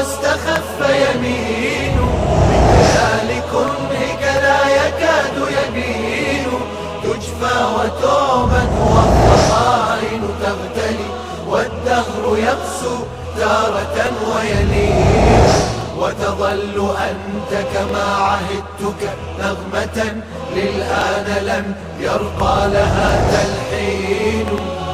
واستخف يمين بجلال كنهك لا يكاد يبين تجفى وتعبد والضغائن تغتلي والدهر يقسو تارة ويلين وتظل أنت كما عهدتك نغمة للآن لم يرقى لها تلحين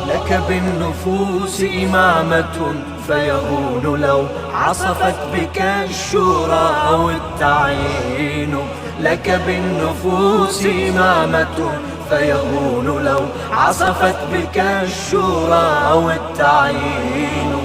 لك بالنفوس إمامة فيهون لو عصفت بك الشورى أو التعيين لك بالنفوس إمامة فيهون لو عصفت بك الشورى أو التعيين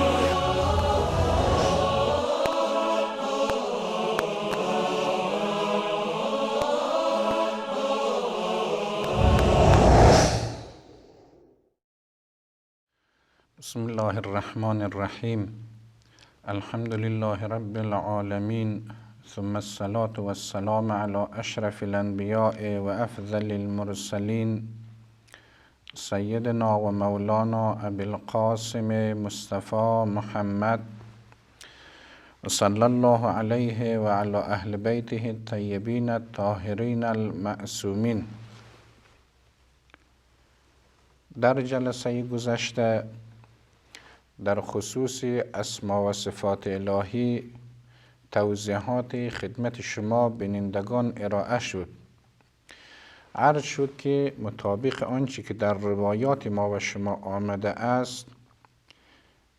بسم الله الرحمن الرحيم الحمد لله رب العالمين ثم الصلاة والسلام على أشرف الأنبياء وأفضل المرسلين سيدنا ومولانا أبي القاسم مصطفى محمد صلى الله عليه وعلى أهل بيته الطيبين الطاهرين المعصومين. در جلسه گذشته در خصوص اسما و صفات الهی توضیحات خدمت شما بینندگان ارائه شد. عرض شد که مطابق آنچه که در روایات ما و شما آمده است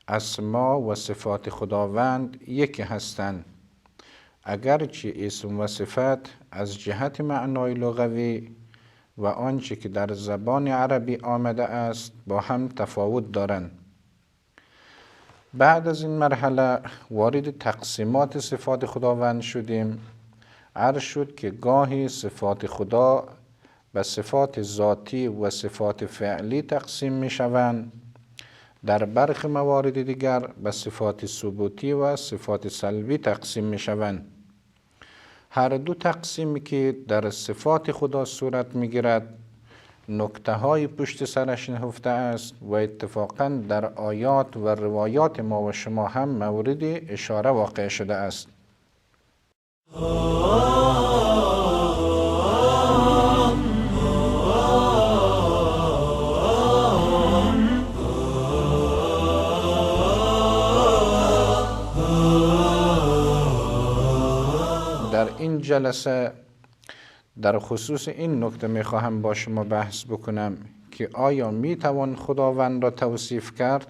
اسما و صفات خداوند یکی هستند، اگرچه اسم و صفت از جهت معنای لغوی و آنچه که در زبان عربی آمده است با هم تفاوت دارند. بعد از این مرحله وارد تقسیمات صفات خداوند شدیم. عرض شد که گاهی صفات خدا به صفات ذاتی و صفات فعلی تقسیم می شوند، در برخی موارد دیگر به صفات ثبوتی و صفات سلبی تقسیم می شوند. هر دو تقسیمی که در صفات خدا صورت می گیرد نکته های پشت سرش نهفته است و اتفاقا در آیات و روایات ما و شما هم مورد اشاره واقع شده است. در این جلسه در خصوص این نکته می خواهم با شما بحث بکنم که آیا می توان خداوند را توصیف کرد؟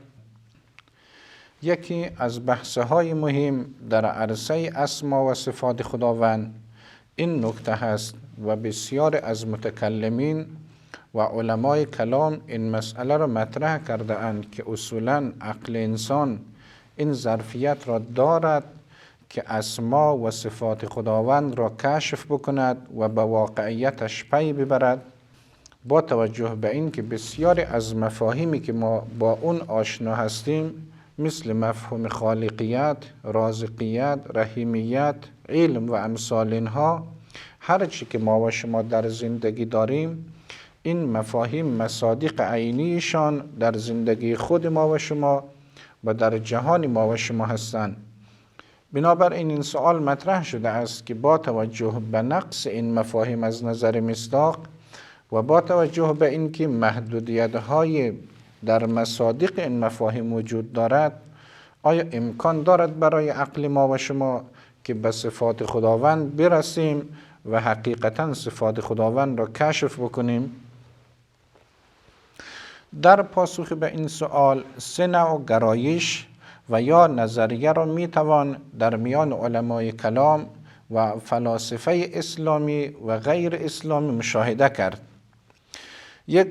یکی از بحث‌های مهم در عرصه اسما و صفات خداوند این نکته هست و بسیار از متکلمین و علمای کلام این مسئله را مطرح کرده اند که اصولاً عقل انسان این ظرفیت را دارد که اسما و صفات خداوند را کشف بکند و به واقعیتش پی ببرد، با توجه به این که بسیاری از مفاهیمی که ما با اون آشنا هستیم مثل مفهوم خالقیت، رازقیت، رحیمیت، علم و امثال اینها، هر چی که ما و شما در زندگی داریم این مفاهیم مصادیق عینیشان در زندگی خود ما و شما و در جهان ما و شما هستند. بنابراین این سوال مطرح شده است که با توجه به نقص این مفاهیم از نظر مصداق و با توجه به اینکه محدودیت‌های در مصادیق این مفاهیم وجود دارد، آیا امکان دارد برای عقل ما و شما که به صفات خداوند برسیم و حقیقتا صفات خداوند را کشف بکنیم؟ در پاسخ به این سوال سه نوع گرایش و یا نظریه را میتوان در میان علمای کلام و فلاسفه اسلامی و غیر اسلامی مشاهده کرد. یک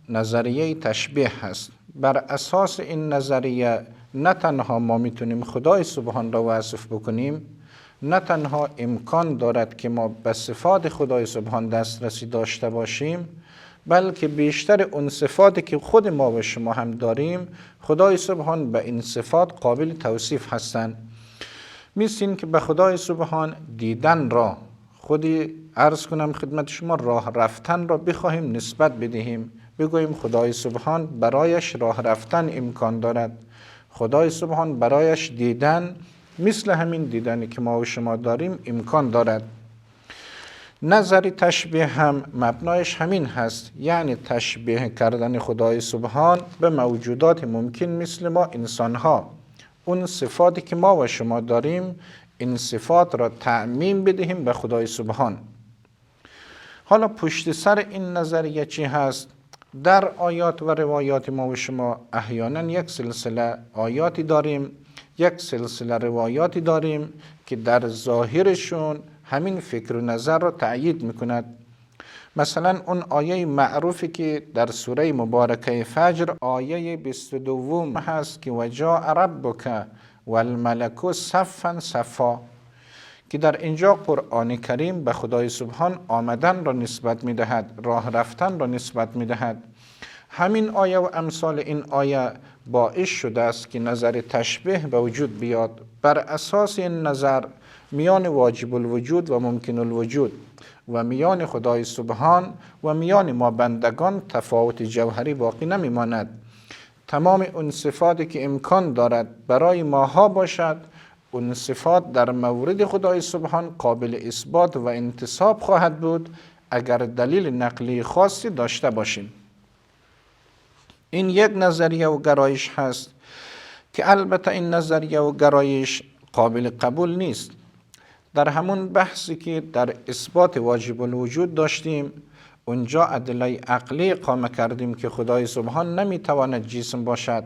نظریه تشبیه هست. بر اساس این نظریه نه تنها ما میتونیم خدای سبحان را وصف بکنیم، نه تنها امکان دارد که ما به صفات خدای سبحان دسترسی داشته باشیم، بلکه بیشتر اون صفاتی که خود ما و شما هم داریم خدای سبحان به این صفات قابل توصیف هستند. مثل این که به خدای سبحان دیدن را، خودی عرض کنم خدمت شما، راه رفتن را بخواهیم نسبت بدهیم، بگوییم خدای سبحان برایش راه رفتن امکان دارد، خدای سبحان برایش دیدن مثل همین دیدنی که ما و شما داریم امکان دارد. نظر تشبیه هم مبنایش همین هست، یعنی تشبیه کردن خدای سبحان به موجودات ممکن مثل ما انسان ها. اون صفاتی که ما و شما داریم این صفات را تعمیم بدهیم به خدای سبحان. حالا پشت سر این نظریه چی هست؟ در آیات و روایات ما و شما احیانا یک سلسله آیاتی داریم، یک سلسله روایاتی داریم که در ظاهرشون همین فکر و نظر را تأیید میکند. مثلا اون آیه معروفی که در سوره مبارکه فجر آیه 22 هست که وجاء ربک والملک صفا صفا، که در اینجا قرآن کریم به خدای سبحان آمدن را نسبت میدهد، راه رفتن را نسبت میدهد. همین آیه و امثال این آیه باعث شده است که نظر تشبیه به وجود بیاد. بر اساس این نظر میان واجب الوجود و ممکن الوجود و میان خدای سبحان و میان ما بندگان تفاوت جوهری باقی نمیماند. تمام اون صفاتی که امکان دارد برای ماها باشد، اون صفات در مورد خدای سبحان قابل اثبات و انتساب خواهد بود اگر دلیل نقلی خاصی داشته باشیم. این یک نظریه و گرایش هست که البته این نظریه و گرایش قابل قبول نیست. در همون بحثی که در اثبات واجب الوجود داشتیم، اونجا ادله عقلی اقامه کردیم که خدای سبحان نمیتواند جسم باشد،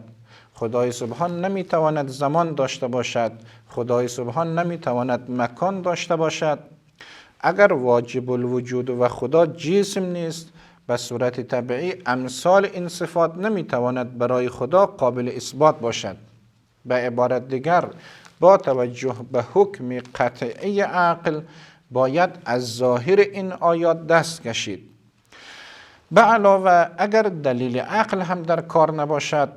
خدای سبحان نمیتواند زمان داشته باشد، خدای سبحان نمیتواند مکان داشته باشد. اگر واجب الوجود و خدا جسم نیست، به صورت طبیعی امثال این صفات نمیتواند برای خدا قابل اثبات باشد. به عبارت دیگر، با توجه به حکم قطعی عقل باید از ظاهر این آیات دست کشید. به علاوه اگر دلیل عقل هم در کار نباشد،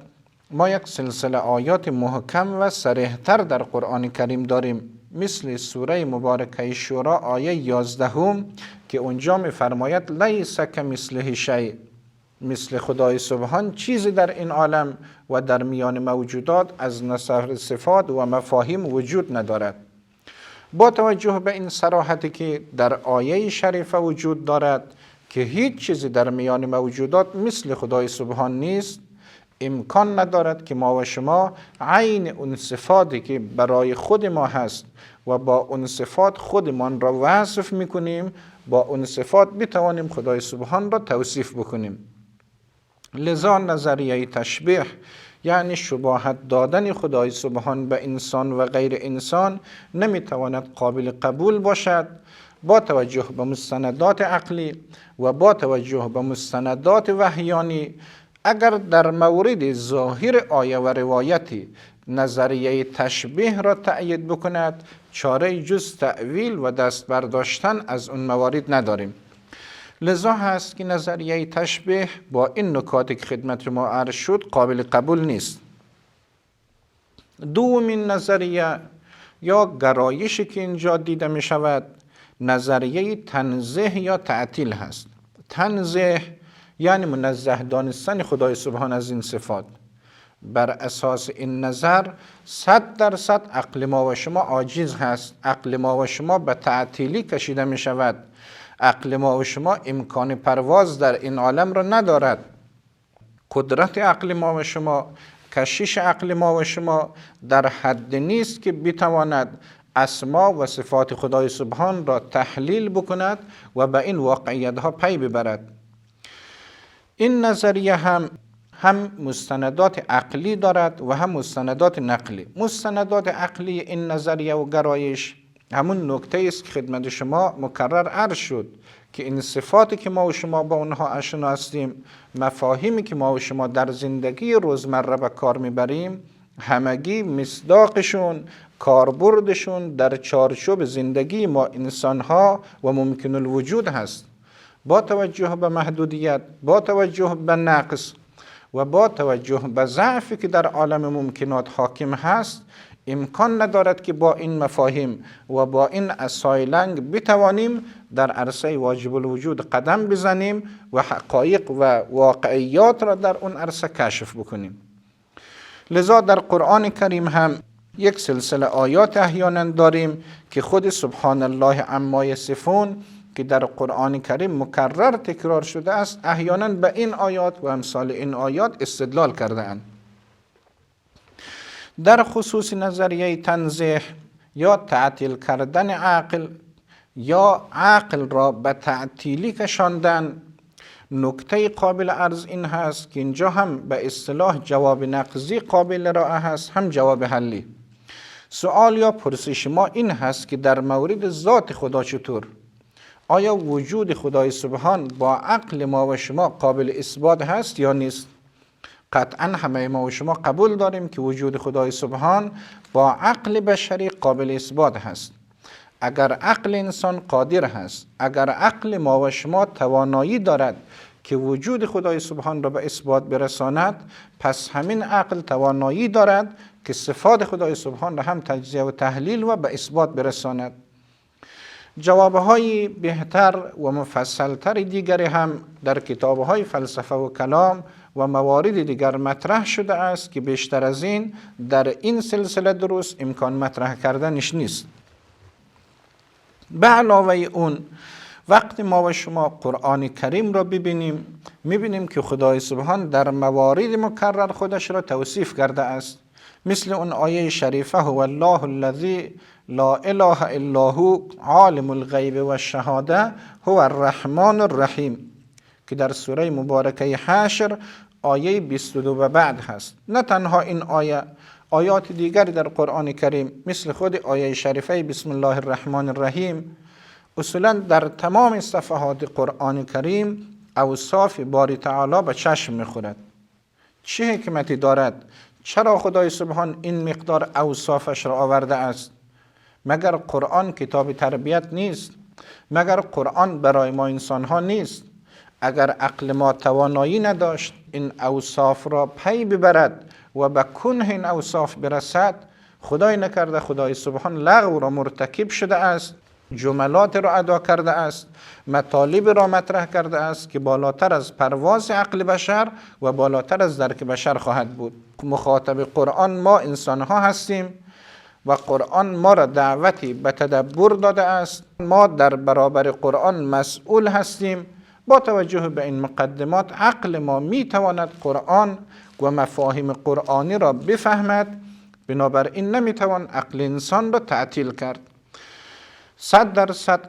ما یک سلسله آیات محکم و صریح‌تر در قرآن کریم داریم، مثل سوره مبارکه شورا آیه 11 که اونجا می‌فرماید لیس کمثله شیء، مثل خدای سبحان چیزی در این عالم و در میان موجودات از نظر صفات و مفاهیم وجود ندارد. با توجه به این صراحتی که در آیه شریفه وجود دارد که هیچ چیزی در میان موجودات مثل خدای سبحان نیست، امکان ندارد که ما و شما عین اون صفاتی که برای خود ما هست و با اون صفات خودمان را وصف میکنیم، با اون صفات بتوانیم خدای سبحان را توصیف بکنیم. لذا نظریه تشبیه یعنی شباهت دادن خدای سبحان به انسان و غیر انسان نمیتواند قابل قبول باشد. با توجه به مستندات عقلی و با توجه به مستندات وحیانی، اگر در مورد ظاهر آیه و روایتی نظریه تشبیه را تأیید بکند، چاره جز تأویل و دست برداشتن از اون موارد نداریم. لذا هست که نظریه تشبیه با این نکاتی که خدمت ما عرض شد قابل قبول نیست. دومین نظریه یا گرایشی که اینجا دیده می شود نظریه تنزیه یا تعطیل هست. تنزیه یعنی منزه دانستن خدای سبحان از این صفات. بر اساس این نظر 100% عقل ما و شما عاجز هست، عقل ما و شما به تعطیلی کشیده می شود، عقل ما و شما امکان پرواز در این عالم را ندارد. قدرت عقل ما و شما، کشش عقل ما و شما در حد نیست که بتواند اسما و صفات خدای سبحان را تحلیل بکند و به این واقعیت ها پی ببرد. این نظریه هم مستندات عقلی دارد و هم مستندات نقلی. مستندات عقلی این نظریه و گرایش همون نکته است که خدمت شما مکرر عرض شد که این صفاتی که ما و شما با اونها آشنا هستیم، مفاهیمی که ما و شما در زندگی روزمره به کار میبریم، همگی مصداقشون، کاربردشون در چارچوب زندگی ما انسانها و ممکن الوجود هست. با توجه به محدودیت، با توجه به نقص و با توجه به ضعفی که در عالم ممکنات حاکم هست، امکان ندارد که با این مفاهیم و با این اسایلنگ بتوانیم در عرصه واجب الوجود قدم بزنیم و حقایق و واقعیات را در اون عرصه کشف بکنیم. لذا در قرآن کریم هم یک سلسله آیات احیانا داریم که خود سبحان الله عما یصفون که در قرآن کریم مکرر تکرار شده است، احیانا به این آیات و امثال این آیات استدلال کرده اند. در خصوص نظریه تنزیه یا تعطیل کردن عقل یا عقل را به تعطیلی کشاندن، نکته قابل عرض این هست که اینجا هم به اصطلاح جواب نقضی قابل ارائه هست، هم جواب حلی. سوال یا پرسش ما این هست که در مورد ذات خدا چطور؟ آیا وجود خدای سبحان با عقل ما و شما قابل اثبات هست یا نیست؟ قطعا همه ما و شما قبول داریم که وجود خدای سبحان با عقل بشری قابل اثبات هست. اگر عقل انسان قادر هست، اگر عقل ما و شما توانایی دارد که وجود خدای سبحان را به اثبات برساند، پس همین عقل توانایی دارد که صفات خدای سبحان را هم تجزیه و تحلیل و به اثبات برساند. جوابهای بهتر و مفصلتر دیگری هم در کتابهای فلسفه و کلام و موارد دیگر مطرح شده است که بیشتر از این در این سلسله درست امکان مطرح کردنش نیست. به علاوه اون، وقتی ما و شما قرآن کریم را ببینیم، میبینیم که خدای سبحان در موارد مکرر خودش را توصیف کرده است. مثل اون آیه شریفه هو الله الذی لا اله الا هو عالم الغیب و الشهاده هو الرحمن الرحیم که در سوره مبارکه حشر آیه 22 و بعد هست. نه تنها این آیه، آیات دیگری در قرآن کریم مثل خود آیه شریفه بسم الله الرحمن الرحیم اصولا در تمام صفحات قرآن کریم اوصاف باری تعالی به چشم میخورد. چه حکمتی دارد؟ چرا خدای سبحان این مقدار اوصافش را آورده است؟ مگر قرآن کتاب تربیت نیست؟ مگر قرآن برای ما انسان ها نیست؟ اگر عقل ما توانایی نداشت این اوصاف را پی ببرد و به کنه این اوصاف برسد، خدای نکرده خدای سبحان لغو را مرتکب شده است، جملات را ادا کرده است، مطالب را مطرح کرده است که بالاتر از پرواز عقل بشر و بالاتر از درک بشر خواهد بود. مخاطب قرآن ما انسان ها هستیم و قرآن ما را دعوتی به تدبر داده است. ما در برابر قرآن مسئول هستیم. با توجه به این مقدمات عقل ما می تواند قرآن و مفاهیم قرآنی را بفهمد، بنابراین نمی توان عقل انسان را تعطیل کرد. 100%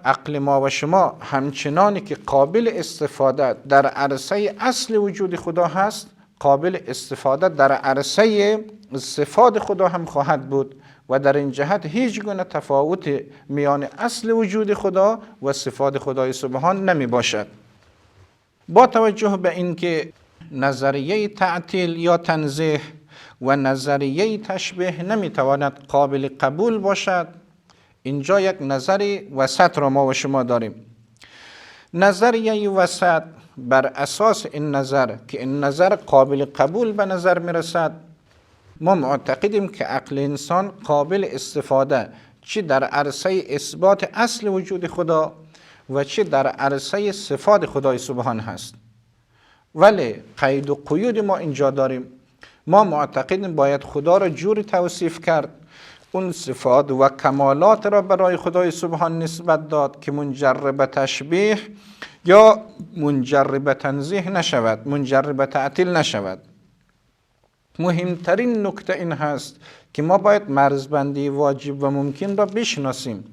عقل ما و شما همچنانی که قابل استفاده در عرصه اصل وجود خدا هست، قابل استفاده در عرصه صفات خدا هم خواهد بود و در این جهت هیچ گونه تفاوت میان اصل وجود خدا و صفات خدای سبحان نمی باشد. با توجه به اینکه نظریه تعطیل یا تنزیه و نظریه تشبیه نمیتواند قابل قبول باشد، اینجا یک نظری وسط را ما و شما داریم. نظریه وسط بر اساس این نظر که این نظر قابل قبول به نظر میرسد، ما معتقدیم که عقل انسان قابل استفاده چه در عرصه اثبات اصل وجود خدا و چه در عرصه صفات خدای سبحان هست. ولی قید و قیود ما اینجا داریم. ما معتقدیم باید خدا را جوری توصیف کرد، اون صفات و کمالات را برای خدای سبحان نسبت داد که منجر به تشبیه یا منجر به تنزیه نشود، منجر به تعطیل نشود. مهمترین نکته این هست که ما باید مرزبندی واجب و ممکن را بشناسیم.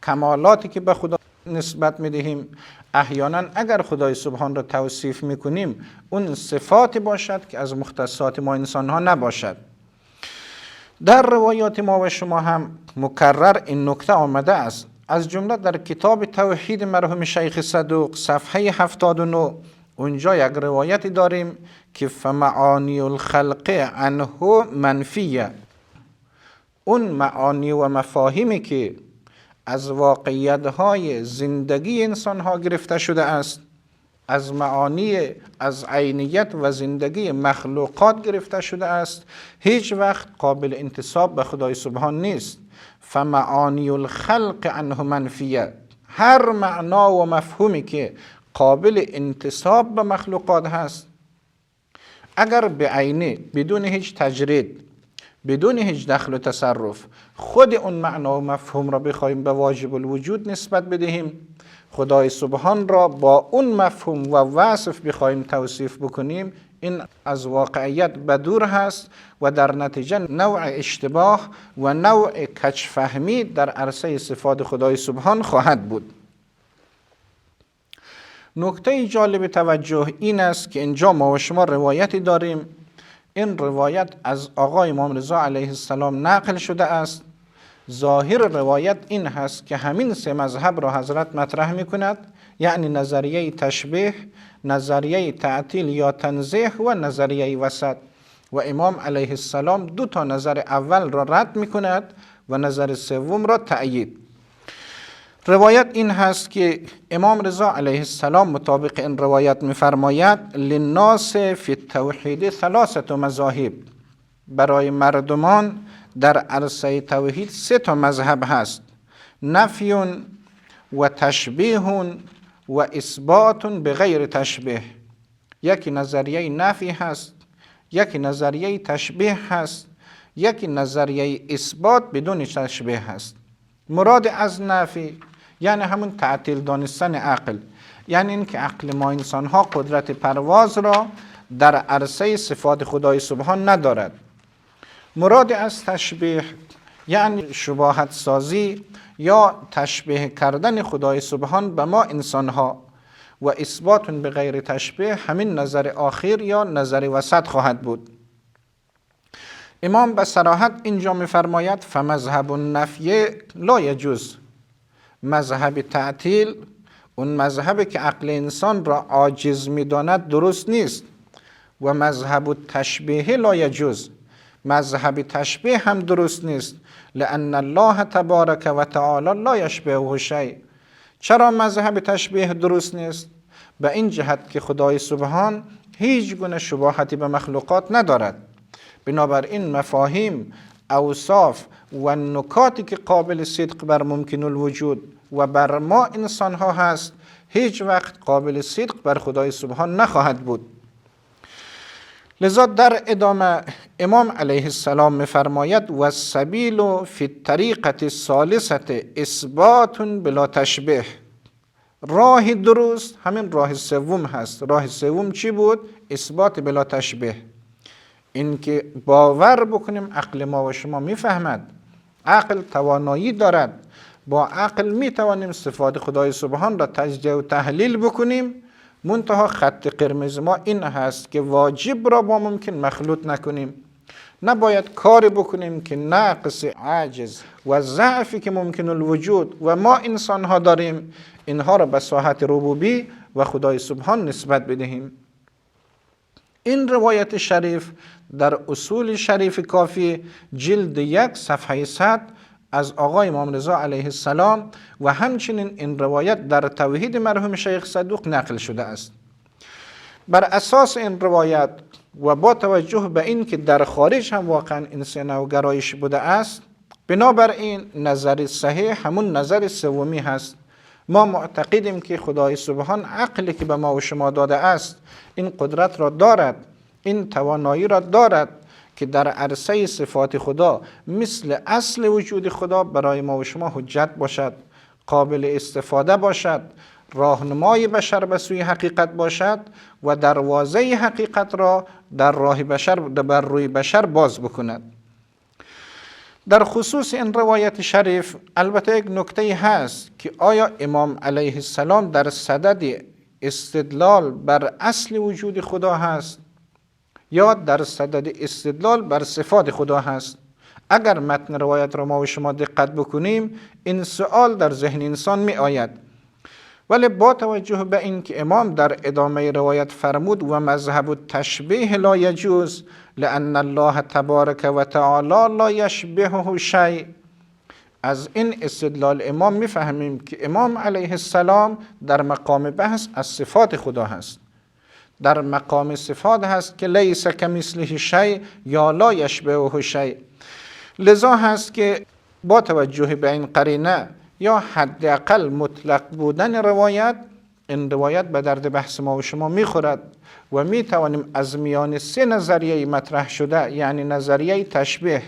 کمالاتی که به خدا نسبت میدهیم احیانا اگر خدای سبحان را توصیف میکنیم اون صفات باشد که از مختصات ما انسان ها نباشد. در روایات ما و شما هم مکرر این نکته آمده است. از جمله در کتاب توحید مرحوم شیخ صدوق صفحه 79 اونجا یک روایت داریم که فمعانی الخلق عنه منفیه. اون معانی و مفاهیمی که از واقعیت‌های زندگی انسان‌ها گرفته شده است، از معانی از عینیت و زندگی مخلوقات گرفته شده است، هیچ وقت قابل انتساب به خدای سبحان نیست. فمعانی الخلق عنه منفیه. هر معنا و مفهومی که قابل انتساب به مخلوقات هست، اگر به عینه بدون هیچ تجرید بدون هیچ دخل و تصرف خود اون معنا و مفهوم را بخوایم به واجب الوجود نسبت بدهیم، خدای سبحان را با اون مفهوم و وصف بخوایم توصیف بکنیم، این از واقعیت بدور هست و در نتیجه نوع اشتباه و نوع کج‌فهمی در عرصه صفات خدای سبحان خواهد بود. نکته جالب توجه این است که اینجا ما و شما روایتی داریم. این روایت از آقای امام رضا علیه السلام نقل شده است. ظاهر روایت این هست که همین سه مذهب را حضرت مطرح می کند، یعنی نظریه تشبیه، نظریه تعطیل یا تنزیه و نظریه وسط، و امام علیه السلام 2 تا نظر اول را رد می کند و نظر سوم را تأیید. روایت این هست که امام رضا علیه السلام مطابق این روایت می فرماید للناس فی التوحید 3 مذاهب، برای مردمان در عرصه توحید 3 تا مذهب هست: نفی و تشبیه و اثبات بغیر تشبیه. یکی نظریه نفی هست، یکی نظریه تشبیه هست، یکی نظریه اثبات بدون تشبیه هست. مراد از نفی یعنی همون تعطیل دانستن عقل، یعنی این که عقل ما انسان ها قدرت پرواز را در عرصه صفات خدای سبحان ندارد. مراد از تشبیه یعنی شباهت سازی یا تشبیه کردن خدای سبحان به ما انسان ها، و اثبات به غیر تشبیه همین نظر آخر یا نظر وسط خواهد بود. امام به صراحت اینجا می‌فرماید فمذهب النفی لا یجوز، مذهب تعطیل، اون مذهبی که عقل انسان را عاجز می‌داند درست نیست، و مذهب التشبیه لا یجوز، مذهب تشبیه هم درست نیست، لأن الله تبارک و تعالی لا یشبهه شیء. چرا مذهب تشبیه درست نیست؟ به این جهت که خدای سبحان هیچ گونه شباهتی به مخلوقات ندارد. بنابراین مفاهیم، اوصاف و نکاتی که قابل صدق بر ممکن الوجود و بر ما انسان ها هست هیچ وقت قابل صدق بر خدای سبحان نخواهد بود. لذا در ادامه امام علیه السلام می‌فرماید و السبیل فی الطریقة الثالثة اثبات بلا تشبیه. راه درست همین راه سوم هست. راه سوم چی بود؟ اثبات بلا تشبیه. این که باور بکنیم عقل ما و شما میفهمد، عقل توانایی دارد، با عقل میتوانیم صفات خدای سبحان را تجزیه و تحلیل بکنیم. منتها خط قرمز ما این هست که واجب را با ممکن مخلوط نکنیم. نباید کاری بکنیم که نقص، عجز و ضعفی که ممکن الوجود و ما انسان ها داریم اینها را به ساحت ربوبی و خدای سبحان نسبت بدهیم. این روایت شریف در اصول شریف کافی جلد 1 صفحه 100 از آقای امام رضا علیه السلام و همچنین این روایت در توحید مرحوم شیخ صدوق نقل شده است. بر اساس این روایت و با توجه به این که در خارج هم واقعا انسان و گرایش بوده است، بنابراین نظر صحیح همون نظر سومی هست. ما معتقدیم که خدای سبحان عقلی که به ما و شما داده است این قدرت را دارد، این توانایی را دارد که در عرصه صفات خدا مثل اصل وجود خدا برای ما و شما حجت باشد، قابل استفاده باشد، راهنمای بشر به سوی حقیقت باشد و دروازه حقیقت را در راه بشر بر روی بشر باز بکند. در خصوص این روایت شریف البته یک نکته هست که آیا امام علیه السلام در صدد استدلال بر اصل وجود خدا هست یا در صدد استدلال بر صفات خدا هست؟ اگر متن روایت را ما و شما دقت بکنیم این سوال در ذهن انسان می آید، ولی با توجه به این که امام در ادامه روایت فرمود و مذهب التشبیه لا یجوز لأن الله تبارک و تعالی لا یشبهه شیء، از این استدلال امام میفهمیم که امام علیه السلام در مقام بحث از صفات خدا هست، در مقام صفات هست که لیس کمثله شیء یا لا یشبهه شیء. لذا هست که با توجه به این قرینه یا حداقل مطلق بودن روایت، این روایت به درد بحث ما و شما میخورد و میتوانیم از میان 3 نظریه مطرح شده، یعنی نظریه تشبیه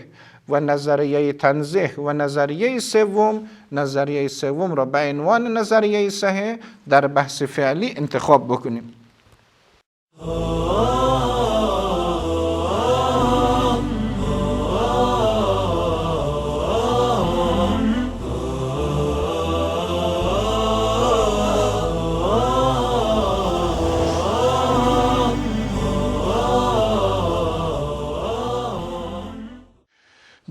و نظریه تنزیه و نظریه سوم را به عنوان نظریه صحیح در بحث فعلی انتخاب بکنیم.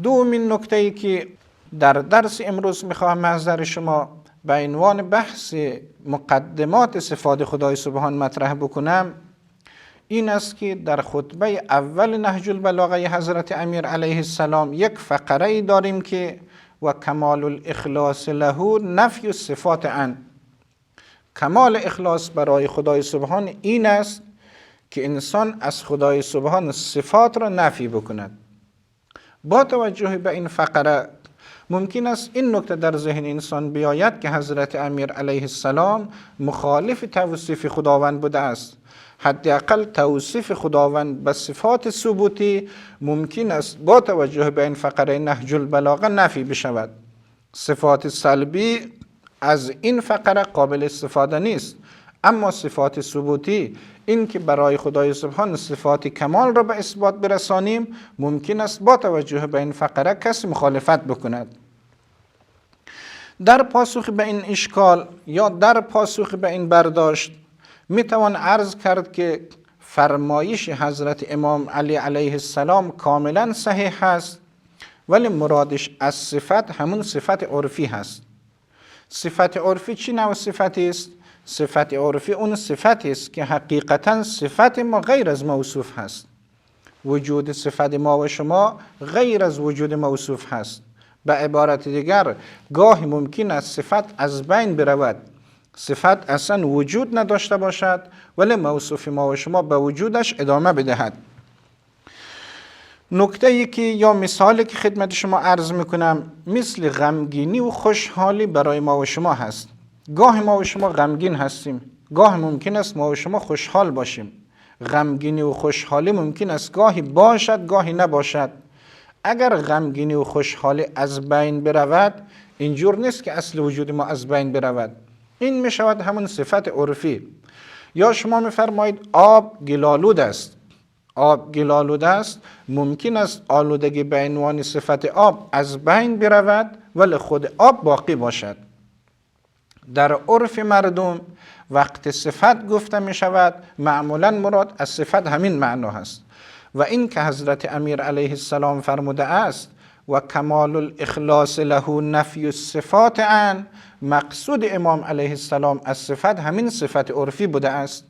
دومین نکته‌ای که در درس امروز میخواهم محضر شما به عنوان بحث مقدمات صفات خدای سبحان مطرح بکنم این است که در خطبه اول نهج البلاغه حضرت امیر علیه السلام یک فقره داریم که و کمال الاخلاص له نفی الصفات عنه. کمال اخلاص برای خدای سبحان این است که انسان از خدای سبحان صفات را نفی بکند. با توجه به این فقره ممکن است این نکته در ذهن انسان بیاید که حضرت امیر علیه السلام مخالف توصیف خداوند بوده است. حداقل توصیف خداوند به صفات ثبوتی ممکن است با توجه به این فقره نهج البلاغه نفی بشود. صفات سلبی از این فقره قابل استفاده نیست، اما صفات ثبوتی، این که برای خدای سبحان صفات کمال را به اثبات برسانیم، ممکن است با توجه به این فقره کسی مخالفت بکند. در پاسخ به این اشکال یا در پاسخ به این برداشت میتوان عرض کرد که فرمایش حضرت امام علی علیه السلام کاملا صحیح است، ولی مرادش از صفت همون صفت عرفی هست. صفت عرفی چی نوع صفتی است؟ صفت عرفی اون صفتی است که حقیقتا صفت ما غیر از موصوف هست. وجود صفت ما و شما غیر از وجود موصوف هست. به عبارت دیگر گاهی ممکن است صفت از بین برود، صفت اصلا وجود نداشته باشد، ولی موصوف ما و شما به وجودش ادامه بدهد. نکته ای که یا مثالی که خدمت شما عرض میکنم مثل غمگینی و خوشحالی برای ما و شما هست. گاه ما و شما غمگین هستیم، گاه ممکن است ما و شما خوشحال باشیم. غمگینی و خوشحالی ممکن است گاهی باشد گاهی نباشد. اگر غمگینی و خوشحالی از بین برود، اینجور نیست که اصل وجود ما از بین برود. این می شود همون صفت عرفی. یا شما میفرمایید آب گلالود است. آب گلالود است، ممکن است آلودگی به عنوان صفت آب از بین برود ولی خود آب باقی باشد. در عرف مردم وقت صفت گفته می شود معمولا مراد از صفت همین معنا هست و این که حضرت امیر علیه السلام فرموده است و کمال الاخلاص له نفی الصفات عنه، مقصود امام علیه السلام از صفت همین صفت عرفی بوده است.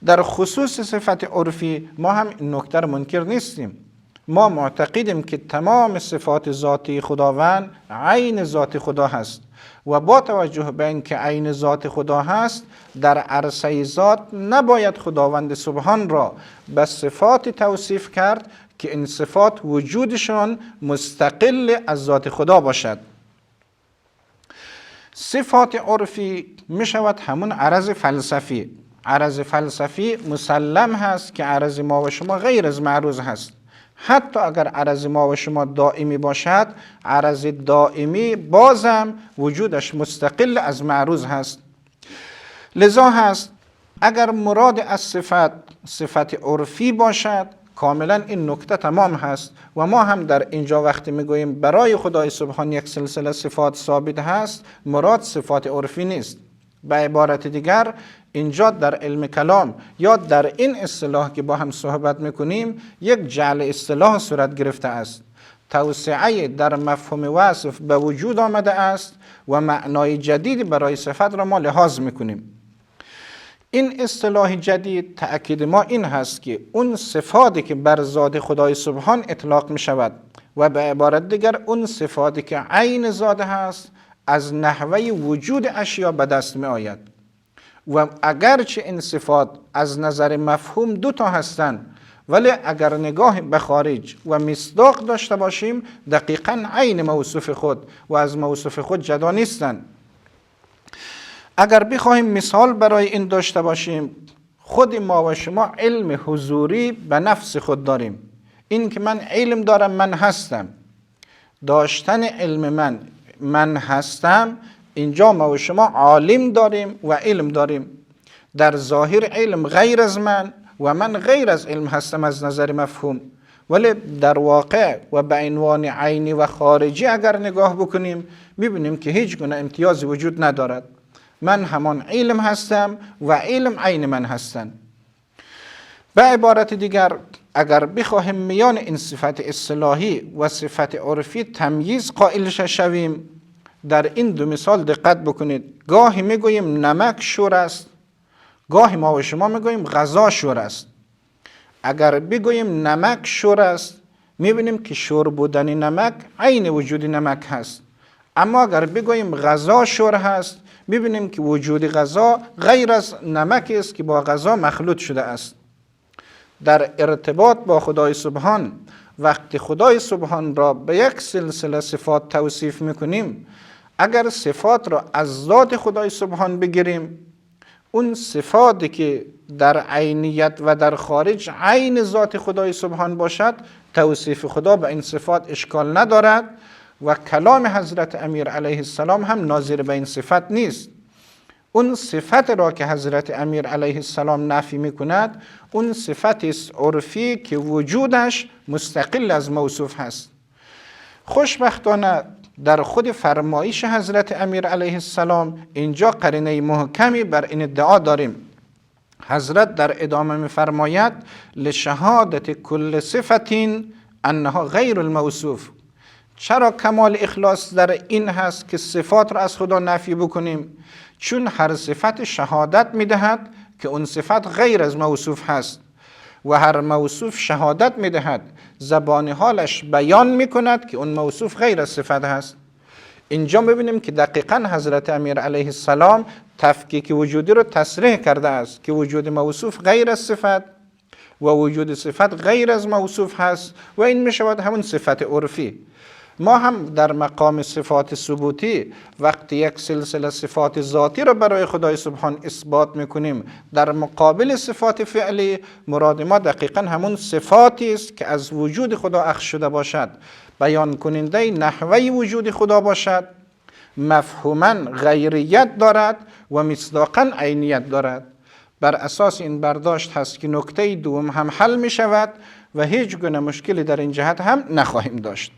در خصوص صفت عرفی ما هم این نکته را منکر نیستیم. ما معتقدیم که تمام صفات ذاتی خداوند عین ذات خدا هست و با توجه به اینکه عین ذات خدا هست، در عرصه ذات نباید خداوند سبحان را به صفات توصیف کرد که این صفات وجودشان مستقل از ذات خدا باشد. صفات عرفی می شود همون عرض فلسفی. عرض فلسفی مسلم هست که عرض ما و شما غیر از معروض هست. حتی اگر عرض ما و شما دائمی باشد، عرض دائمی بازم وجودش مستقل از معروض هست. لذا هست اگر مراد از صفت عرفی باشد، کاملا این نکته تمام هست و ما هم در اینجا وقتی میگوییم برای خدای سبحان یک سلسله صفات ثابت هست، مراد صفات عرفی نیست. به عبارت دیگر اینجا در علم کلام یا در این اصطلاح که با هم صحبت میکنیم یک جعل اصطلاح صورت گرفته است. توسعه در مفهوم وصف به وجود آمده است و معنای جدید برای صفت را ما لحاظ میکنیم. این اصطلاح جدید تأکید ما این هست که اون صفاتی که بر ذات خدای سبحان اطلاق می شود و به عبارت دیگر اون صفاتی که عین ذات هست از نحوه وجود اشیا به دست می آید و اگرچه این صفات از نظر مفهوم 2 تا هستند، ولی اگر نگاه به خارج و مصداق داشته باشیم دقیقاً عین موصوف خود و از موصوف خود جدا نیستند. اگر بخواهیم مثال برای این داشته باشیم، خود ما و شما علم حضوری به نفس خود داریم. این که من علم دارم، من هستم، داشتن علم من هستم، اینجا ما و شما عالم داریم و علم داریم. در ظاهر علم غیر از من و من غیر از علم هستم از نظر مفهوم، ولی در واقع و به عنوان عینی و خارجی اگر نگاه بکنیم میبینیم که هیچ گونه امتیازی وجود ندارد. من همان علم هستم و علم عین من هستند. به عبارت دیگر اگر بخواهیم میان این صفت اصطلاحی و صفت عرفی تمییز قائل شویم، در این دو مثال دقت بکنید. گاهی میگوییم نمک شور است، گاهی ما و شما میگوییم غذا شور است. اگر بگوییم نمک شور است، میبینیم که شور بودن نمک عین وجود نمک هست. اما اگر بگوییم غذا شور هست، میبینیم که وجود غذا غیر از نمک است که با غذا مخلوط شده است. در ارتباط با خدای سبحان، وقتی خدای سبحان را به یک سلسله صفات توصیف میکنیم، اگر صفات را از ذات خدای سبحان بگیریم، اون صفاتی که در عینیت و در خارج عین ذات خدای سبحان باشد، توصیف خدا به این صفات اشکال ندارد و کلام حضرت امیر علیه السلام هم ناظر به این صفت نیست. اون صفت را که حضرت امیر علیه السلام نفی میکند، اون صفت است عرفی که وجودش مستقل از موصوف هست. خوشبختانه در خود فرمایش حضرت امیر علیه السلام اینجا قرینه محکمی بر این ادعا داریم. حضرت در ادامه میفرماید لشهادت کل صفت انها غیر الموصوف. چرا کمال اخلاص در این هست که صفات را از خدا نفی بکنیم؟ چون هر صفت شهادت میدهد که اون صفت غیر از موصوف هست و هر موصوف شهادت میدهد، زبان حالش بیان میکند که اون موصوف غیر از صفت هست. اینجا ببینیم که دقیقا حضرت امیر علیه السلام تفکیک وجودی رو تصریح کرده است که وجود موصوف غیر از صفت و وجود صفت غیر از موصوف هست و این میشود همون صفت عرفی. ما هم در مقام صفات ثبوتی وقتی یک سلسله صفات ذاتی را برای خدای سبحان اثبات میکنیم، در مقابل صفات فعلی مراد ما دقیقا همون صفاتی است که از وجود خدا اخذ شده باشد، بیان کننده نحوه وجود خدا باشد، مفهوما غیریت دارد و مصداقا عینیت دارد. بر اساس این برداشت هست که نکته دوم هم حل می شود و هیچ گونه مشکلی در این جهت هم نخواهیم داشت.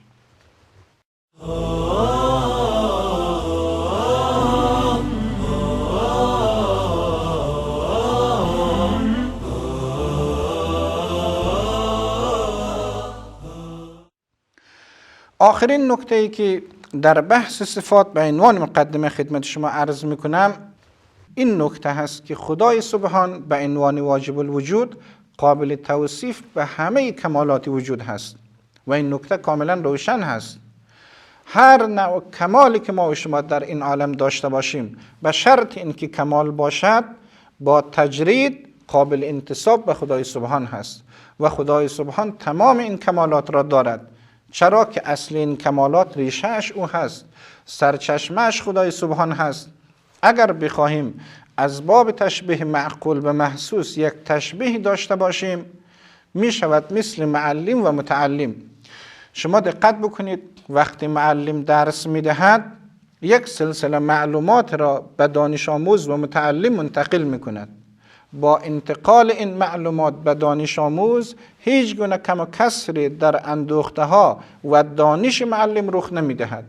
آخرین نکته ای که در بحث صفات به عنوان مقدمه خدمت شما عرض میکنم این نکته هست که خدای سبحان به عنوان واجب الوجود قابل توصیف به همه کمالات وجود هست و این نکته کاملا روشن هست. هر نوع کمالی که ما و شما در این عالم داشته باشیم، به شرط اینکه کمال باشد، با تجرید قابل انتساب به خدای سبحان هست و خدای سبحان تمام این کمالات را دارد. چرا که اصل این کمالات ریشهش او هست، سرچشمهش خدای سبحان هست. اگر بخواهیم از باب تشبیه معقول به محسوس یک تشبیه داشته باشیم، می شود مثل معلم و متعلم. شما دقت بکنید وقتی معلم درس می دهد یک سلسله معلومات را به دانش آموز و متعلم منتقل می کند. با انتقال این معلومات به دانش آموز هیچ گونه کم و کسری در اندوخته ها و دانش معلم رخ نمی دهد.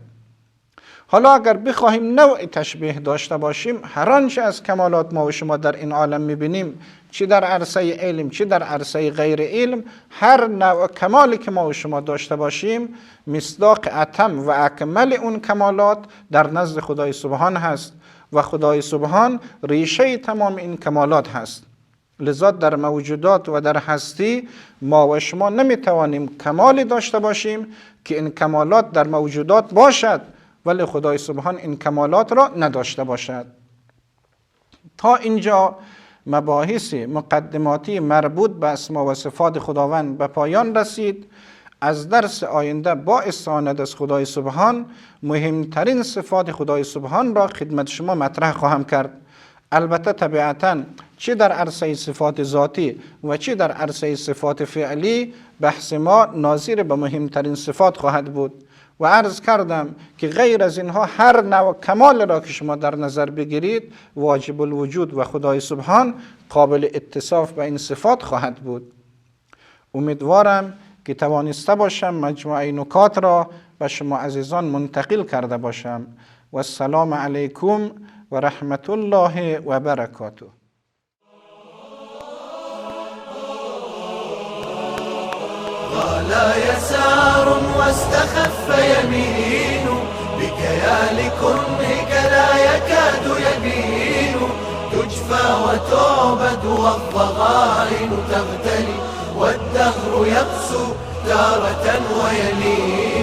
حالا اگر بخواهیم نوع تشبیه داشته باشیم، هر آنچه از کمالات ما و شما در این عالم میبینیم، چه در عرصه علم چه در عرصه غیر علم، هر نوع کمالی که ما و شما داشته باشیم مصداق اتم و اکمل اون کمالات در نزد خدای سبحان هست و خدای سبحان ریشه تمام این کمالات هست. لذا در موجودات و در هستی ما و شما نمیتوانیم کمالی داشته باشیم که این کمالات در موجودات باشد ولی خدای سبحان این کمالات را نداشته باشد. تا اینجا مباحث مقدماتی مربوط به اسما و صفات خداوند به پایان رسید. از درس آینده با استعانت از خدای سبحان مهمترین صفات خدای سبحان را خدمت شما مطرح خواهم کرد. البته طبیعتاً چه در عرصه صفات ذاتی و چه در عرصه صفات فعلی بحث ما ناظر به مهمترین صفات خواهد بود و عرض کردم که غیر از اینها هر نوع کمال را که شما در نظر بگیرید واجب الوجود و خدای سبحان قابل اتصاف به این صفات خواهد بود. امیدوارم که توانسته باشم مجموعه نکات را به شما عزیزان منتقل کرده باشم. و السلام علیکم و رحمت الله و برکاته. لا يسار واستخف يمين بكيال كنهك لا يكاد يبين تجفى وتعبد والضغائن تغتلي والدهر يقسو تارة ويلين